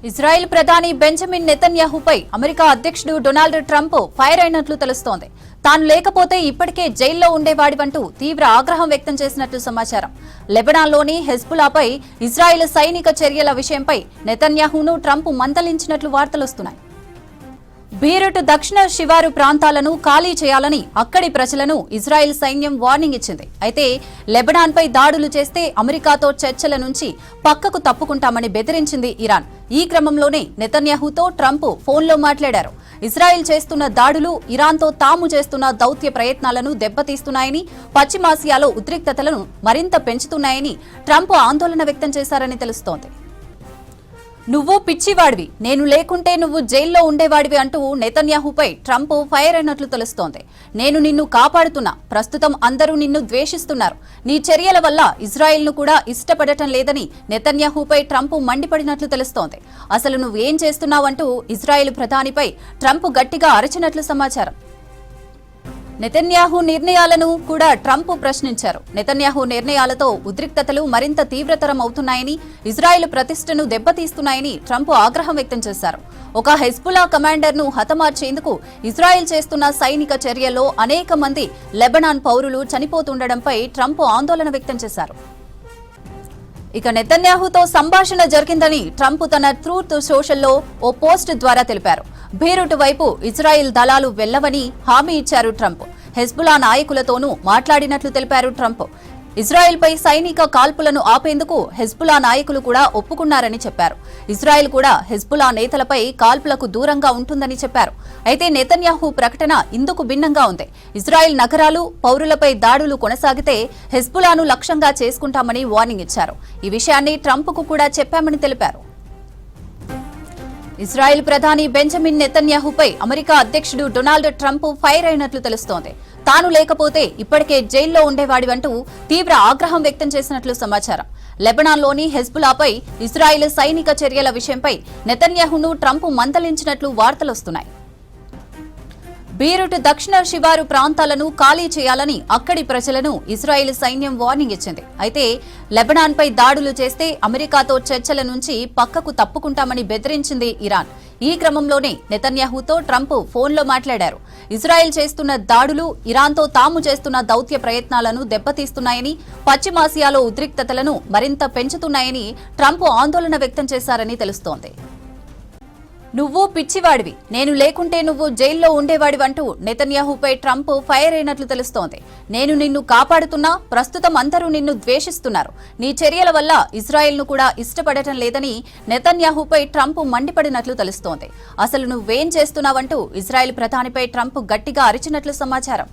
Israel ప్రధాని Benjamin నెతన్యాహుపై America అధ్యక్షుడు Donald Trump fire అయినట్లు తెలుస్తోంది. తాను లేకపోతే ఇప్పటికే జైల్లో ఉండేవాడివంటూ తీవ్ర ఆగ్రహం వ్యక్తం చేసినట్లు సమాచారం. లెబనాన్లోని హెజ్బుల్లాపై ఇజ్రాయెల్ సైనిక చర్యల విషయంపై నెతన్యాహును ట్రంప్ మందలించినట్లు వార్తలొస్తున్నాయి. బీరుట్ దక్షిణ శివారు ప్రాంతాలను ఖాళీ చేయాలని అక్కడి ప్రజలను ఇజ్రాయెల్ సైన్యం వార్నింగ్ ఇచ్చింది. అయితే లెబనాన్పై దాడులు చేస్తే అమెరికాతో చర్చల నుంచి పక్కకు తప్పుకుంటామని బెదిరించింది ఇరాన్. ఈ క్రమంలోనే నెతన్యాహుతో ట్రంప్ ఫోన్లో మాట్లాడారు. ఇజ్రాయెల్ చేస్తున్న దాడులు ఇరాన్తో తాము చేస్తున్న దౌత్య ప్రయత్నాలను దెబ్బతీస్తున్నాయని, పశ్చిమాసియాలో ఉద్రిక్తతలను మరింత పెంచుతున్నాయని ట్రంప్ ఆందోళన వ్యక్తం చేశారని తెలుస్తోంది. నువ్వు పిచ్చివాడివి, నేను లేకుంటే నువ్వు జైల్లో ఉండేవాడివి అంటూ నెతన్యాహుపై ట్రంప్ ఫైర్ అయినట్లు తెలుస్తోంది. నేను నిన్ను కాపాడుతున్నా, ప్రస్తుతం అందరూ నిన్ను ద్వేషిస్తున్నారు. నీ చర్యల వల్ల ఇజ్రాయెల్ను కూడా ఇష్టపడటం లేదని నెతన్యాహుపై ట్రంప్ మండిపడినట్లు తెలుస్తోంది. అసలు నువ్వేం చేస్తున్నావంటూ ఇజ్రాయెల్ ప్రధానిపై ట్రంప్ గట్టిగా అరచినట్లు సమాచారం. నెతన్యాహు నిర్ణయాలను కూడా ట్రంప్ ప్రశ్నించారు. నెతన్యాహు నిర్ణయాలతో ఉద్రిక్తతలు మరింత తీవ్రతరం అవుతున్నాయని, ఇజ్రాయెల్ ప్రతిష్టను దెబ్బతీస్తున్నాయని ట్రంప్ ఆగ్రహం వ్యక్తం చేశారు. ఒక హెజ్బుల్లా కమాండర్ను హతమార్చేందుకు ఇజ్రాయెల్ చేస్తున్న సైనిక చర్యల్లో అనేక మంది లెబనాన్ పౌరులు చనిపోతుండటంపై ట్రంప్ ఆందోళన వ్యక్తం చేశారు. ఇక నెతన్యాహుతో సంభాషణ జరిగిందని ట్రంప్ తన ట్రూత్ సోషల్లో ఓ పోస్ట్ ద్వారా తెలిపారు. బీరుట్ వైపు ఇజ్రాయెల్ దళాలు వెళ్లవని హామీ ఇచ్చారు ట్రంప్. హెజ్బుల్లా నాయకులతోనూ మాట్లాడినట్లు తెలిపారు ట్రంప్. ఇజ్రాయెల్పై సైనిక కాల్పులను ఆపేందుకు హెజ్బుల్లా నాయకులు కూడా ఒప్పుకున్నారని చెప్పారు. ఇజ్రాయెల్ కూడా హెజ్బుల్లా నేతలపై కాల్పులకు దూరంగా ఉంటుందని చెప్పారు. అయితే నెతన్యాహు ప్రకటన ఇందుకు భిన్నంగా ఉంది. ఇజ్రాయెల్ నగరాలు, పౌరులపై దాడులు కొనసాగితే హెజ్బుల్లాను లక్ష్యంగా చేసుకుంటామని వార్నింగ్ ఇచ్చారు. ఈ విషయాన్ని ట్రంప్కు కూడా చెప్పామని తెలిపారు. ఇజ్రాయెల్ ప్రధాని బెంజమిన్ నెతన్యాహుపై అమెరికా అధ్యక్షుడు డొనాల్డ్ ట్రంప్ ఫైర్ అయినట్లు తెలుస్తోంది. తాను లేకపోతే ఇప్పటికే జైల్లో ఉండేవాడివంటూ తీవ్ర ఆగ్రహం వ్యక్తం చేసినట్లు సమాచారం. లెబనాన్లోని హెజ్బుల్లాపై ఇజ్రాయెల్ సైనిక చర్యల విషయంపై నెతన్యాహును ట్రంప్ మందలించినట్లు వార్తలొస్తున్నాయి. బీరుట్ దక్షిణ శివారు ప్రాంతాలను ఖాళీ చేయాలని అక్కడి ప్రజలను ఇజ్రాయెల్ సైన్యం వార్నింగ్ ఇచ్చింది. అయితే లెబనాన్పై దాడులు చేస్తే అమెరికాతో చర్చల నుంచి పక్కకు తప్పుకుంటామని బెదిరించింది ఇరాన్. ఈ క్రమంలోనే నెతన్యాహుతో ట్రంప్ ఫోన్లో మాట్లాడారు. ఇజ్రాయెల్ చేస్తున్న దాడులు ఇరాన్తో తాము చేస్తున్న దౌత్య ప్రయత్నాలను దెబ్బతీస్తున్నాయని, పశ్చిమాసియాలో ఉద్రిక్తతలను మరింత పెంచుతున్నాయని ట్రంప్ ఆందోళన వ్యక్తం చేశారని తెలుస్తోంది. నువ్వు పిచ్చివాడివి, నేను లేకుంటే నువ్వు జైల్లో ఉండేవాడివంటూ నెతన్యాహుపై ట్రంప్ ఫైర్ అయినట్లు తెలుస్తోంది. నేను నిన్ను కాపాడుతున్నా, ప్రస్తుతం అందరూ నిన్ను ద్వేషిస్తున్నారు. నీ చర్యల వల్ల ఇజ్రాయెల్ను కూడా ఇష్టపడటం లేదని నెతన్యాహుపై ట్రంప్ మండిపడినట్లు తెలుస్తోంది. అసలు నువ్వేం చేస్తున్నావంటూ ఇజ్రాయెల్ ప్రధానిపై ట్రంప్ గట్టిగా అరిచినట్లు సమాచారం.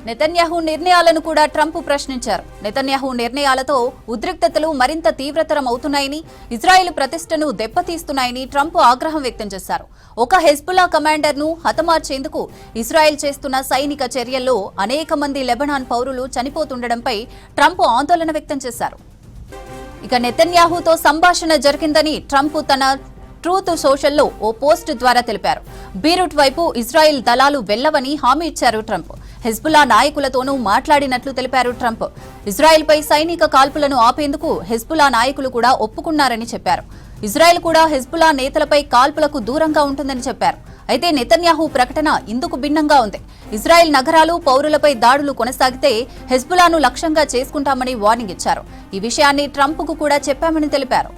నెతన్యాహు నిర్ణయాలను కూడా ట్రంప్ ప్రశ్నించారు. నెతన్యాహు నిర్ణయాలతో ఉద్రిక్తతలు మరింత తీవ్రతరం అవుతున్నాయని, ఇజ్రాయెల్ ప్రతిష్టను దెబ్బతీస్తున్నాయని ట్రంప్ ఆగ్రహం వ్యక్తం చేశారు. ఒక హెజ్బుల్లా కమాండర్ను హతమార్చేందుకు ఇజ్రాయెల్ చేస్తున్న సైనిక చర్యల్లో అనేక మంది లెబనాన్ పౌరులు చనిపోతుండటంపై ట్రంప్ ఆందోళన వ్యక్తం చేశారు. ఇక నెతన్యాహుతో సంభాషణ జరిగిందని ట్రంప్ తన ట్రూత్ సోషల్లో ఓ పోస్ట్ ద్వారా తెలిపారు. బీరుట్ వైపు ఇజ్రాయెల్ దళాలు వెళ్లవని హామీ ఇచ్చారు ట్రంప్. హెజ్బుల్లా నాయకులతోనూ మాట్లాడినట్లు తెలిపారు ట్రంప్. ఇజ్రాయెల్పై సైనిక కాల్పులను ఆపేందుకు హెజ్బుల్లా నాయకులు కూడా ఒప్పుకున్నారని చెప్పారు. ఇజ్రాయెల్ కూడా హెజ్బుల్లా నేతలపై కాల్పులకు దూరంగా ఉంటుందని చెప్పారు. అయితే నెతన్యాహు ప్రకటన ఇందుకు భిన్నంగా ఉంది. ఇజ్రాయెల్ నగరాలు, పౌరులపై దాడులు కొనసాగితే హెజ్బుల్లాను లక్ష్యంగా చేసుకుంటామని వార్నింగ్ ఇచ్చారు. ఈ విషయాన్ని ట్రంప్కు కూడా చెప్పామని తెలిపారు.